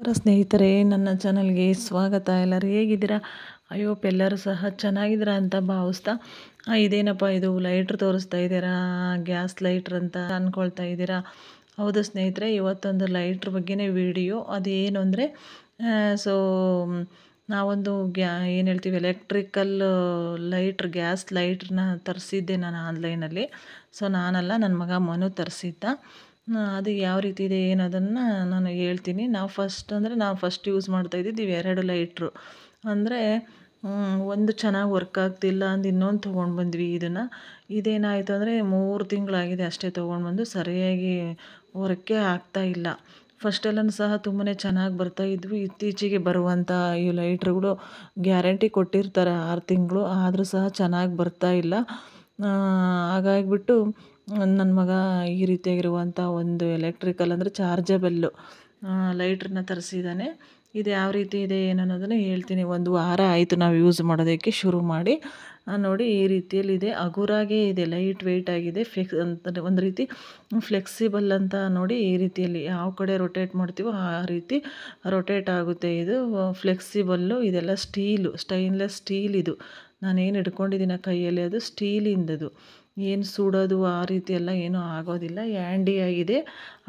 ನಮಸ್ಕಾರ ಸ್ನೇಹಿತರೆ, ನನ್ನ ಚಾನಲ್ಗೆ ಸ್ವಾಗತ. ಎಲ್ಲರೂ ಹೇಗಿದ್ದೀರಾ? ಐ ಹೋಪ್ ಎಲ್ಲರೂ ಸಹ ಚೆನ್ನಾಗಿದ್ದೀರಾ ಅಂತ ಭಾವಿಸ್ತಾ, ಇದೇನಪ್ಪ ಇದು ಲೈಟ್ರ್ ತೋರಿಸ್ತಾ ಇದ್ದೀರಾ, ಗ್ಯಾಸ್ ಲೈಟ್ರ್ ಅಂತ ಅಂದ್ಕೊಳ್ತಾ ಇದ್ದೀರಾ. ಹೌದು ಸ್ನೇಹಿತರೆ, ಇವತ್ತೊಂದು ಲೈಟ್ರ್ ಬಗ್ಗೆನೇ ವಿಡಿಯೋ. ಅದೇನು ಅಂದರೆ ಸೊ ನಾವೊಂದು ಏನು ಹೇಳ್ತೀವಿ, ಎಲೆಕ್ಟ್ರಿಕಲ್ ಲೈಟ್ರ್, ಗ್ಯಾಸ್ ಲೈಟ್ರನ್ನ ತರಿಸಿದ್ದೆ ನಾನು ಆನ್ಲೈನಲ್ಲಿ. ಸೊ ನಾನಲ್ಲ, ನನ್ನ ಮಗ ಮನು ತರಿಸಿದ್ದ. ಅದು ಯಾವ ರೀತಿ ಇದೆ ಏನದನ್ನು ನಾನು ಹೇಳ್ತೀನಿ. ನಾವು ಫಸ್ಟ್ ಯೂಸ್ ಮಾಡ್ತಾಯಿದ್ದಿದ್ದು ಇವೆರಡು ಲೈಟ್ರು. ಅಂದರೆ ಒಂದು ಚೆನ್ನಾಗಿ ವರ್ಕ್ ಆಗ್ತಿಲ್ಲ ಅಂದು ಇನ್ನೊಂದು ತೊಗೊಂಡು ಬಂದ್ವಿ. ಇದೇನಾಯಿತು ಅಂದರೆ 3 ತಿಂಗಳಾಗಿದೆ ಅಷ್ಟೇ ತೊಗೊಂಡ್ಬಂದು, ಸರಿಯಾಗಿ ವರ್ಕೇ ಆಗ್ತಾಯಿಲ್ಲ. ಫಸ್ಟೆಲ್ಲನೂ ಸಹ ತುಂಬಾ ಚೆನ್ನಾಗಿ ಬರ್ತಾಯಿದ್ವು. ಇತ್ತೀಚೆಗೆ ಬರುವಂಥ ಈ ಲೈಟ್ರುಗಳು ಗ್ಯಾರಂಟಿ ಕೊಟ್ಟಿರ್ತಾರೆ 6 ತಿಂಗಳು, ಆದರೂ ಸಹ ಚೆನ್ನಾಗಿ ಬರ್ತಾಯಿಲ್ಲ. ಹಾಗಾಗಿಬಿಟ್ಟು ನನ್ನ ಮಗ ಈ ರೀತಿಯಾಗಿರುವಂಥ ಒಂದು ಎಲೆಕ್ಟ್ರಿಕಲ್ ಅಂದರೆ ಚಾರ್ಜಬಲ್ಲು ಲೈಟ್ರನ್ನ ತರಿಸಿದ್ದಾನೆ. ಇದು ಯಾವ ರೀತಿ ಇದೆ ಏನು ಅನ್ನೋದನ್ನು ಹೇಳ್ತೀನಿ. 1 ವಾರ ಆಯಿತು ನಾವು ಯೂಸ್ ಮಾಡೋದಕ್ಕೆ ಶುರು ಮಾಡಿ. ನೋಡಿ, ಈ ರೀತಿಯಲ್ಲಿದೆ, ಹಗುರಾಗೇ ಇದೆ, ಲೈಟ್ ವೆಯ್ಟ್ ಆಗಿದೆ, ಅಂತ ಒಂದು ರೀತಿ ಫ್ಲೆಕ್ಸಿಬಲ್ ಅಂತ ನೋಡಿ. ಈ ರೀತಿಯಲ್ಲಿ ಯಾವ ಕಡೆ ರೊಟೇಟ್ ಮಾಡ್ತೀವೋ ಆ ರೀತಿ ರೊಟೇಟ್ ಆಗುತ್ತೆ. ಇದು ಫ್ಲೆಕ್ಸಿಬಲ್ಲು. ಇದೆಲ್ಲ ಸ್ಟೈನ್ಲೆಸ್ ಸ್ಟೀಲ್. ಇದು ನಾನೇನು ಹಿಡ್ಕೊಂಡಿದ್ದೀನಿ ಕೈಯಲ್ಲಿ, ಅದು ಸ್ಟೀಲಿಂದದು. ಏನು ಸುಡೋದು ಆ ರೀತಿ ಎಲ್ಲ ಏನೂ ಆಗೋದಿಲ್ಲ. ಹ್ಯಾಂಡಿ ಆಗಿದೆ,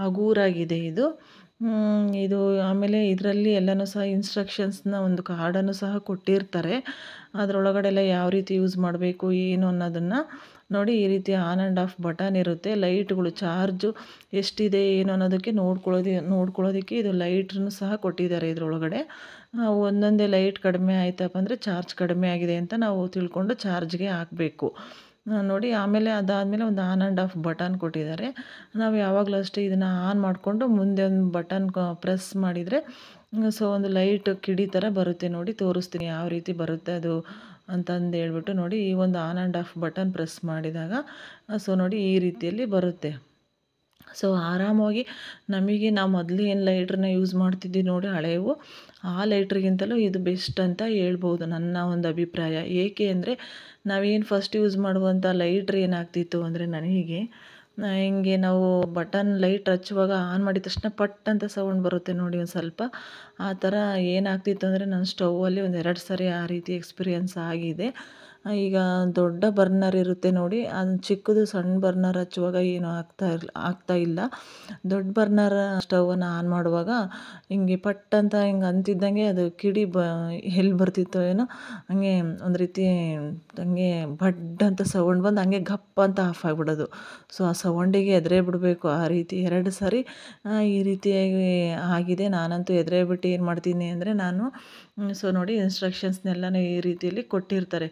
ಹಗೂರಾಗಿದೆ ಇದು. ಆಮೇಲೆ ಇದರಲ್ಲಿ ಎಲ್ಲನೂ ಸಹ ಇನ್ಸ್ಟ್ರಕ್ಷನ್ಸ್ನ ಒಂದು ಕಾರ್ಡನ್ನು ಸಹ ಕೊಟ್ಟಿರ್ತಾರೆ. ಅದರೊಳಗಡೆ ಎಲ್ಲ ಯಾವ ರೀತಿ ಯೂಸ್ ಮಾಡಬೇಕು ಏನು ಅನ್ನೋದನ್ನು ನೋಡಿ. ಈ ರೀತಿ ಆನ್ ಆ್ಯಂಡ್ ಆಫ್ ಬಟನ್ ಇರುತ್ತೆ. ಲೈಟ್ಗಳು ಚಾರ್ಜು ಎಷ್ಟಿದೆ ಏನು ಅನ್ನೋದಕ್ಕೆ ನೋಡ್ಕೊಳ್ಳೋದಕ್ಕೆ ಇದು ಲೈಟ್ರನ್ನು ಸಹ ಕೊಟ್ಟಿದ್ದಾರೆ ಇದರೊಳಗಡೆ. ಒಂದೊಂದೇ ಲೈಟ್ ಕಡಿಮೆ ಆಯ್ತಪ್ಪ ಅಂದರೆ ಚಾರ್ಜ್ ಕಡಿಮೆ ಆಗಿದೆ ಅಂತ ನಾವು ತಿಳ್ಕೊಂಡು ಚಾರ್ಜ್ಗೆ ಹಾಕಬೇಕು ನೋಡಿ. ಆಮೇಲೆ ಅದಾದಮೇಲೆ ಒಂದು ಆನ್ ಆ್ಯಂಡ್ ಆಫ್ ಬಟನ್ ಕೊಟ್ಟಿದ್ದಾರೆ. ನಾವು ಯಾವಾಗಲೂ ಅಷ್ಟೇ ಇದನ್ನು ಆನ್ ಮಾಡಿಕೊಂಡು ಮುಂದೆ ಒಂದು ಬಟನ್ ಪ್ರೆಸ್ ಮಾಡಿದರೆ ಸೊ ಒಂದು ಲೈಟ್ ಕಿಡಿ ಥರ ಬರುತ್ತೆ. ನೋಡಿ, ತೋರಿಸ್ತೀನಿ ಯಾವ ರೀತಿ ಬರುತ್ತೆ ಅದು ಅಂತಂದು ಹೇಳ್ಬಿಟ್ಟು. ನೋಡಿ, ಈ ಒಂದು on and of button press ಮಾಡಿದಾಗ ಸೊ ನೋಡಿ ಈ ರೀತಿಯಲ್ಲಿ ಬರುತ್ತೆ. ಸೊ ಆರಾಮಾಗಿ ನಾವು ಮೊದಲು ಏನು ಲೈಟ್ರನ್ನ ಯೂಸ್ ಮಾಡ್ತಿದ್ವಿ ನೋಡಿ, ಹಳೆಯವು, ಆ ಲೈಟ್ರಿಗಿಂತಲೂ ಇದು ಬೆಸ್ಟ್ ಅಂತ ಹೇಳ್ಬೋದು, ನನ್ನ ಒಂದು ಅಭಿಪ್ರಾಯ. ಏಕೆ ಅಂದರೆ ನಾವೇನು ಫಸ್ಟ್ ಯೂಸ್ ಮಾಡುವಂಥ ಲೈಟ್ರ್ ಏನಾಗ್ತಿತ್ತು ಅಂದರೆ, ನನಗೆ ಹಿಂಗೆ ನಾವು ಬಟನ್ ಲೈಟ್ ಹಚ್ಚುವಾಗ ಆನ್ ಮಾಡಿದ ತಕ್ಷಣ ಪಟ್ ಅಂತ ಸೌಂಡ್ ಬರುತ್ತೆ ನೋಡಿ ಒಂದು ಸ್ವಲ್ಪ. ಆ ಥರ ಏನಾಗ್ತಿತ್ತು ಅಂದರೆ ನನ್ನ ಸ್ಟೌವಲ್ಲಿ 1-2 ಸರಿ ಆ ರೀತಿ ಎಕ್ಸ್ಪೀರಿಯೆನ್ಸ್ ಆಗಿದೆ. ಈಗ ದೊಡ್ಡ ಬರ್ನರ್ ಇರುತ್ತೆ ನೋಡಿ, ಅದು ಚಿಕ್ಕದು ಸಣ್ಣ ಬರ್ನರ್ ಹಚ್ಚುವಾಗ ಏನು ಆಗ್ತಾ ಇಲ್ಲ. ದೊಡ್ಡ ಬರ್ನರ್ ಸ್ಟವನ್ನು ಆನ್ ಮಾಡುವಾಗ ಹಿಂಗೆ ಪಟ್ ಅಂತ ಹಿಂಗೆ ಅಂತಿದ್ದಂಗೆ ಅದು ಕಿಡಿ ಎಲ್ಲಿ ಬರ್ತಿತ್ತೋ ಏನೋ, ಹಂಗೆ ಒಂದು ರೀತಿ ಹಂಗೆ ಬಡ್ ಅಂತ ಸೌಂಡ್ ಬಂದು ಹಂಗೆ ಗಪ್ ಅಂತ ಆಫ್ ಆಗಿಬಿಡೋದು. ಸೊ ಆ ಸೌಂಡಿಗೆ ಎದುರೇ ಬಿಡಬೇಕು. ಆ ರೀತಿ 2 ಸಾರಿ ಈ ರೀತಿಯಾಗಿ ಆಗಿದೆ. ನಾನಂತೂ ಎದುರೇ ಬಿಟ್ಟು ಏನು ಮಾಡ್ತೀನಿ ಅಂದರೆ, ನಾನು ಸೊ ನೋಡಿ ಇನ್ಸ್ಟ್ರಕ್ಷನ್ಸ್ನೆಲ್ಲನೂ ಈ ರೀತಿಯಲ್ಲಿ ಕೊಟ್ಟಿರ್ತಾರೆ.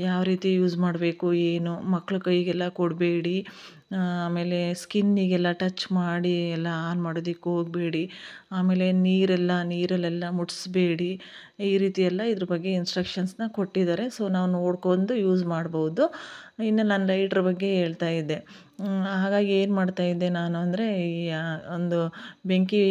ಯಾವ ರೀತಿ ಯೂಸ್ ಮಾಡಬೇಕು ಏನು, ಮಕ್ಳ ಕೈಗೆಲ್ಲ ಕೊಡಬೇಡಿ, ಆಮೇಲೆ ಸ್ಕಿನ್ನಿಗೆಲ್ಲ ಟಚ್ ಮಾಡಿ ಎಲ್ಲ ಆನ್ ಮಾಡೋದಕ್ಕೆ ಹೋಗಬೇಡಿ, ಆಮೇಲೆ ನೀರಲ್ಲೆಲ್ಲ ಮುಟ್ಟಿಸ್ಬೇಡಿ, ಈ ರೀತಿ ಎಲ್ಲ ಇದ್ರ ಬಗ್ಗೆ ಇನ್ಸ್ಟ್ರಕ್ಷನ್ಸ್ನ ಕೊಟ್ಟಿದ್ದಾರೆ. ಸೊ ನಾವು ನೋಡ್ಕೊಂಡು ಯೂಸ್ ಮಾಡ್ಬೋದು. ಇನ್ನು ನಾನು ಲೈಟ್ರ್ ಬಗ್ಗೆ ಹೇಳ್ತಾ ಇದ್ದೆ. ಹಾಗಾಗಿ ಏನು ಮಾಡ್ತಾಯಿದ್ದೆ ನಾನು ಅಂದರೆ, ಈ ಒಂದು ಬೆಂಕಿ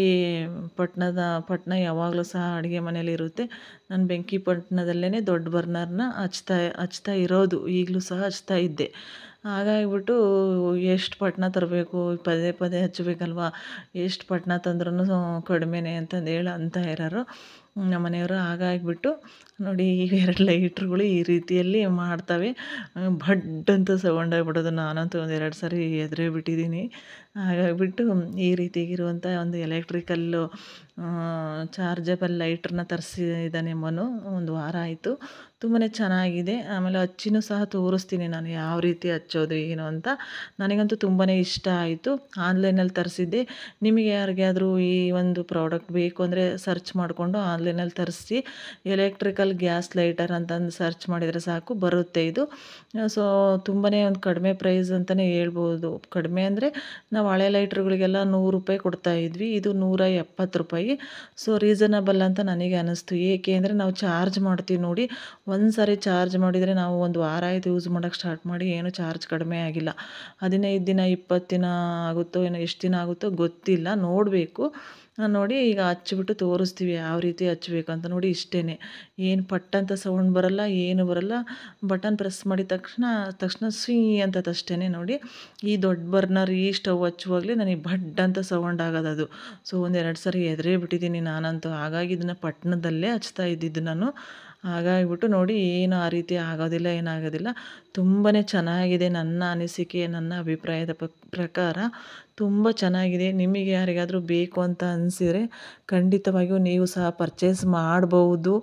ಪೊಟ್ಣ ಯಾವಾಗಲೂ ಸಹ ಅಡುಗೆ ಮನೇಲಿರುತ್ತೆ. ನಾನು ಬೆಂಕಿ ಪೊಟ್ಣದಲ್ಲೇ ದೊಡ್ಡ ಬರ್ನರ್ನ ಹಚ್ತಾ ಇರೋದು, ಈಗಲೂ ಸಹ ಹಚ್ತಾ ಇದ್ದೆ. ಹಾಗಾಗಿಬಿಟ್ಟು ಎಷ್ಟು ಪೊಟ್ಣ ತರಬೇಕು, ಪದೇ ಹಚ್ಚಬೇಕಲ್ವ, ಎಷ್ಟು ಪೊಟ್ಣ ತಂದ್ರೂ ಕಡಿಮೆನೇ ಅಂತಂದು ಅಂತ ಇರೋರು ನಮ್ಮ ಮನೆಯವರು. ಹಾಗಾಗಿಬಿಟ್ಟು ನೋಡಿ, ಈ 2 ಲೈಟ್ರುಗಳು ಈ ರೀತಿಯಲ್ಲಿ ಮಾಡ್ತವೆ, ಬಡ್ ಅಂತ ಸೌಂಡ್ ಆಗಿಬಿಡೋದು. ನಾನಂತೂ 1-2 ಸಾರಿ ಎದುರೇ ಬಿಟ್ಟಿದ್ದೀನಿ. ಹಾಗಾಗಿಬಿಟ್ಟು ಈ ರೀತಿಯಾಗಿರುವಂಥ ಒಂದು ಎಲೆಕ್ಟ್ರಿಕಲ್ಲು ಚಾರ್ಜಬಲ್ ಲೈಟ್ರನ್ನ ತರಿಸಿದ್ದಾನೆ ಮನು. 1 ವಾರ ಆಯಿತು, ತುಂಬಾ ಚೆನ್ನಾಗಿದೆ. ಆಮೇಲೆ ಹಚ್ಚಿನೂ ಸಹ ತೋರಿಸ್ತೀನಿ ನಾನು ಯಾವ ರೀತಿ ಹಚ್ಚೋದು ಏನು ಅಂತ. ನನಗಂತೂ ತುಂಬಾ ಇಷ್ಟ ಆಯಿತು. ಆನ್ಲೈನಲ್ಲಿ ತರಿಸಿದ್ದೆ. ನಿಮಗೆ ಯಾರಿಗಾದರೂ ಈ ಒಂದು ಪ್ರಾಡಕ್ಟ್ ಬೇಕು ಅಂದರೆ ಸರ್ಚ್ ಮಾಡಿಕೊಂಡು ಆನ್ಲೈನಲ್ಲಿ ತರಿಸಿ. ಎಲೆಕ್ಟ್ರಿಕಲ್ ಗ್ಯಾಸ್ ಲೈಟರ್ ಅಂತಂದು ಸರ್ಚ್ ಮಾಡಿದರೆ ಸಾಕು, ಬರುತ್ತೆ ಇದು. ಸೊ ತುಂಬಾ ಒಂದು ಕಡಿಮೆ ಪ್ರೈಸ್ ಅಂತಲೇ ಹೇಳ್ಬೋದು. ಕಡಿಮೆ ಅಂದರೆ ನಾವು ಹಳೆ ಲೈಟ್ರುಗಳಿಗೆಲ್ಲ 100 ರೂಪಾಯಿ ಕೊಡ್ತಾಯಿದ್ವಿ, ಇದು 170 ರೂಪಾಯಿ. ಸೊ ರೀಸನಬಲ್ ಅಂತ ನನಗೆ ಅನ್ನಿಸ್ತು. ಏಕೆ ಅಂದರೆ ನಾವು ಚಾರ್ಜ್ ಮಾಡ್ತೀವಿ ನೋಡಿ, ಒಂದು ಸಾರಿ ಚಾರ್ಜ್ ಮಾಡಿದರೆ ನಾವು 1 ವಾರ ಆಯಿತು ಯೂಸ್ ಮಾಡೋಕ್ಕೆ ಸ್ಟಾರ್ಟ್ ಮಾಡಿ, ಏನೂ ಚಾರ್ಜ್ ಕಡಿಮೆ ಆಗಿಲ್ಲ. 15 ದಿನ 20 ದಿನ ಆಗುತ್ತೋ ಏನೋ, ಎಷ್ಟು ದಿನ ಆಗುತ್ತೋ ಗೊತ್ತಿಲ್ಲ, ನೋಡಬೇಕು. ನೋಡಿ ಈಗ ಹಚ್ಬಿಟ್ಟು ತೋರಿಸ್ತೀವಿ ಯಾವ ರೀತಿ ಹಚ್ಬೇಕು ಅಂತ. ನೋಡಿ ಇಷ್ಟೇ, ಏನು ಪಟ್ ಅಂತ ಸೌಂಡ್ ಬರಲ್ಲ, ಏನು ಬರಲ್ಲ. ಬಟನ್ ಪ್ರೆಸ್ ಮಾಡಿದ ತಕ್ಷಣ ಸ್ವೀ ಅಂತದಷ್ಟೇ. ನೋಡಿ ಈ ದೊಡ್ಡ ಬರ್ನರ್ ಈ ಸ್ಟವ್ ಹಚ್ಚುವಾಗಲೇ ನನಗೆ ಭಡ್ ಅಂತ ಸೌಂಡ್ ಆಗೋದದು. ಸೊ ಒಂದೆರಡು ಸರಿ ಎದುರೇ ಬಿಟ್ಟಿದ್ದೀನಿ ನಾನಂತೂ. ಹಾಗಾಗಿ ಇದನ್ನು ಪಟ್ಟಣದಲ್ಲೇ ಹಚ್ತಾ ಇದ್ದಿದ್ದು ನಾನು. ಹಾಗಾಗಿಬಿಟ್ಟು ನೋಡಿ ಏನು ಆ ರೀತಿ ಆಗೋದಿಲ್ಲ, ಏನಾಗೋದಿಲ್ಲ. ತುಂಬಾ ಚೆನ್ನಾಗಿದೆ ನನ್ನ ಅನಿಸಿಕೆ, ನನ್ನ ಅಭಿಪ್ರಾಯದ ಪ್ರಕಾರ ತುಂಬ ಚೆನ್ನಾಗಿದೆ. ನಿಮಗೆ ಯಾರಿಗಾದರೂ ಬೇಕು ಅಂತ ಅನಿಸಿದರೆ ಖಂಡಿತವಾಗಿಯೂ ನೀವು ಸಹ ಪರ್ಚೇಸ್ ಮಾಡ್ಬೋದು.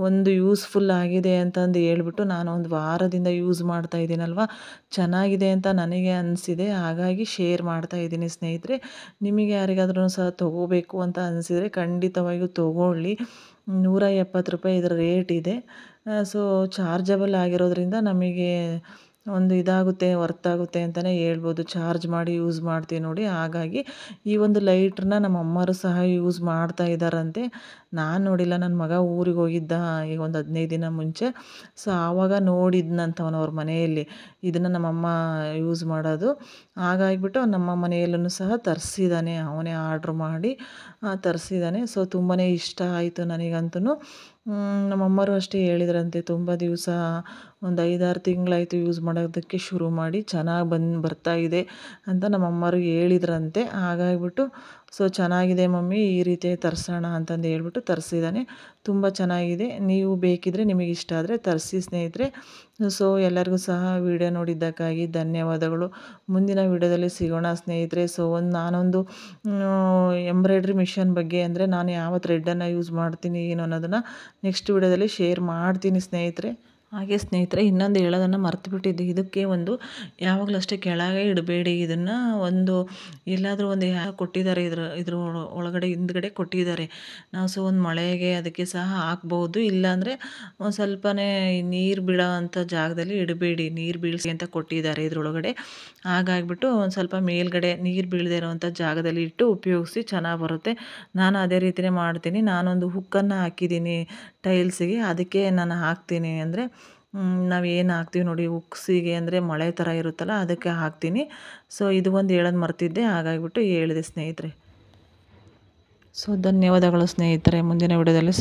ಒಂದು ಯೂಸ್ಫುಲ್ ಆಗಿದೆ ಅಂತಂದು ಹೇಳ್ಬಿಟ್ಟು ನಾನು ಒಂದು ವಾರದಿಂದ ಯೂಸ್ ಮಾಡ್ತಾ ಇದ್ದೀನಲ್ವ, ಚೆನ್ನಾಗಿದೆ ಅಂತ ನನಗೆ ಅನಿಸಿದೆ. ಹಾಗಾಗಿ ಶೇರ್ ಮಾಡ್ತಾ ಇದ್ದೀನಿ ಸ್ನೇಹಿತರೆ. ನಿಮಗೆ ಯಾರಿಗಾದ್ರೂ ಸಹ ತೊಗೋಬೇಕು ಅಂತ ಅನಿಸಿದರೆ ಖಂಡಿತವಾಗಿಯೂ ತೊಗೊಳ್ಳಿ. 170 ರೂಪಾಯಿ ಇದರ ರೇಟ್ ಇದೆ. ಸೊ ಚಾರ್ಜಬಲ್ ಆಗಿರೋದ್ರಿಂದ ನಮಗೆ ಒಂದು ಇದಾಗುತ್ತೆ, ವರ್ತ್ ಆಗುತ್ತೆ ಅಂತಲೇ ಹೇಳ್ಬೋದು. ಚಾರ್ಜ್ ಮಾಡಿ ಯೂಸ್ ಮಾಡ್ತೀವಿ ನೋಡಿ. ಹಾಗಾಗಿ ಈ ಒಂದು ಲೈಟ್ರನ್ನ ನಮ್ಮ ಅಮ್ಮರು ಸಹ ಯೂಸ್ ಮಾಡ್ತಾ ಇದ್ದಾರಂತೆ. ನಾನು ನೋಡಿಲ್ಲ, ನನ್ನ ಮಗ ಊರಿಗೆ ಹೋಗಿದ್ದ ಈಗ ಒಂದು 15 ದಿನ ಮುಂಚೆ. ಸೊ ಆವಾಗ ನೋಡಿದ್ನಂತವನವ್ರ ಮನೆಯಲ್ಲಿ ಇದನ್ನು ನಮ್ಮಮ್ಮ ಯೂಸ್ ಮಾಡೋದು. ಹಾಗಾಗಿಬಿಟ್ಟು ನಮ್ಮ ಮನೆಯಲ್ಲೂ ಸಹ ತರಿಸಿದ್ದಾನೆ, ಅವನೇ ಆರ್ಡ್ರ್ ಮಾಡಿ ತರಿಸಿದ್ದಾನೆ. ಸೊ ತುಂಬಾ ಇಷ್ಟ ಆಯಿತು ನನಗಂತೂ. ನಮ್ಮಮ್ಮರು ಅಷ್ಟೇ ಹೇಳಿದ್ರಂತೆ, ತುಂಬ ದಿವಸ ಒಂದು 5-6 ತಿಂಗಳಾಯಿತು ಯೂಸ್ ಮಾಡೋದಕ್ಕೆ ಶುರು ಮಾಡಿ, ಚೆನ್ನಾಗಿ ಬರ್ತಾ ಇದೆ ಅಂತ ನಮ್ಮಮ್ಮರು ಹೇಳಿದ್ರಂತೆ. ಹಾಗಾಗಿಬಿಟ್ಟು ಸೊ ಚೆನ್ನಾಗಿದೆ ಮಮ್ಮಿ, ಈ ರೀತಿ ತರಿಸೋಣ ಅಂತಂದು ಹೇಳ್ಬಿಟ್ಟು ತರಿಸಿದ್ದಾನೆ. ತುಂಬ ಚೆನ್ನಾಗಿದೆ. ನೀವು ಬೇಕಿದ್ದರೆ ನಿಮಗೆ ಇಷ್ಟ ಆದರೆ ತರಿಸಿ ಸ್ನೇಹಿತರೆ. ಸೊ ಎಲ್ಲರಿಗೂ ಸಹ ವಿಡಿಯೋ ನೋಡಿದ್ದಕ್ಕಾಗಿ ಧನ್ಯವಾದಗಳು. ಮುಂದಿನ ವಿಡಿಯೋದಲ್ಲಿ ಸಿಗೋಣ ಸ್ನೇಹಿತರೆ. ಸೊ ನಾನೊಂದು ಎಂಬ್ರಾಯ್ಡ್ರಿ ಮಿಷನ್ ಬಗ್ಗೆ, ಅಂದರೆ ನಾನು ಯಾವ ಥ್ರೆಡ್ಡನ್ನು ಯೂಸ್ ಮಾಡ್ತೀನಿ ಏನು ಅನ್ನೋದನ್ನು ನೆಕ್ಸ್ಟ್ ವಿಡಿಯೋದಲ್ಲಿ ಶೇರ್ ಮಾಡ್ತೀನಿ ಸ್ನೇಹಿತರೆ. ಹಾಗೆ ಸ್ನೇಹಿತರೆ, ಇನ್ನೊಂದು ಹೇಳೋದನ್ನು ಮರ್ತುಬಿಟ್ಟಿದ್ದೆ. ಇದಕ್ಕೆ ಒಂದು ಯಾವಾಗಲೂ ಅಷ್ಟೇ ಕೆಳಗೆ ಇಡಬೇಡಿ. ಇದನ್ನು ಒಂದು ಎಲ್ಲಾದರೂ ಒಂದು ಕೊಟ್ಟಿದ್ದಾರೆ, ಇದ್ರ ಒಳಗಡೆ ಹಿಂದ್ಗಡೆ ಕೊಟ್ಟಿದ್ದಾರೆ. ನಾವು ಸೊ ಒಂದು ಮಳೆಗೆ ಅದಕ್ಕೆ ಸಹ ಹಾಕ್ಬೋದು. ಇಲ್ಲಾಂದರೆ ಒಂದು ಸ್ವಲ್ಪನೇ ನೀರು ಬೀಳೋ ಅಂಥ ಜಾಗದಲ್ಲಿ ಇಡಬೇಡಿ, ನೀರು ಬೀಳಿಸಿ ಅಂತ ಕೊಟ್ಟಿದ್ದಾರೆ ಇದ್ರೊಳಗಡೆ. ಹಾಗಾಗಿಬಿಟ್ಟು ಒಂದು ಸ್ವಲ್ಪ ಮೇಲ್ಗಡೆ ನೀರು ಬೀಳದೇ ಇರೋವಂಥ ಜಾಗದಲ್ಲಿ ಇಟ್ಟು ಉಪಯೋಗಿಸಿ, ಚೆನ್ನಾಗಿ ಬರುತ್ತೆ. ನಾನು ಅದೇ ರೀತಿಯೇ ಮಾಡ್ತೀನಿ. ನಾನೊಂದು ಹುಕ್ಕನ್ನು ಹಾಕಿದ್ದೀನಿ ಟೈಲ್ಸಿಗೆ, ಅದಕ್ಕೆ ನಾನು ಹಾಕ್ತೀನಿ. ಅಂದರೆ ನಾವೇನು ಹಾಕ್ತೀವಿ ನೋಡಿ ಹುಕ್ಸಿಗೆ, ಅಂದರೆ ಮಳೆ ಥರ ಇರುತ್ತಲ್ಲ ಅದಕ್ಕೆ ಹಾಕ್ತೀನಿ. ಸೊ ಇದು ಒಂದು ಹೇಳೋದು ಮರ್ತಿದ್ದೆ, ಹಾಗಾಗಿಬಿಟ್ಟು ಹೇಳಿದೆ ಸ್ನೇಹಿತರೆ. ಸೊ ಧನ್ಯವಾದಗಳು ಸ್ನೇಹಿತರೆ. ಮುಂದಿನ ವಿಡಿಯೋದಲ್ಲಿ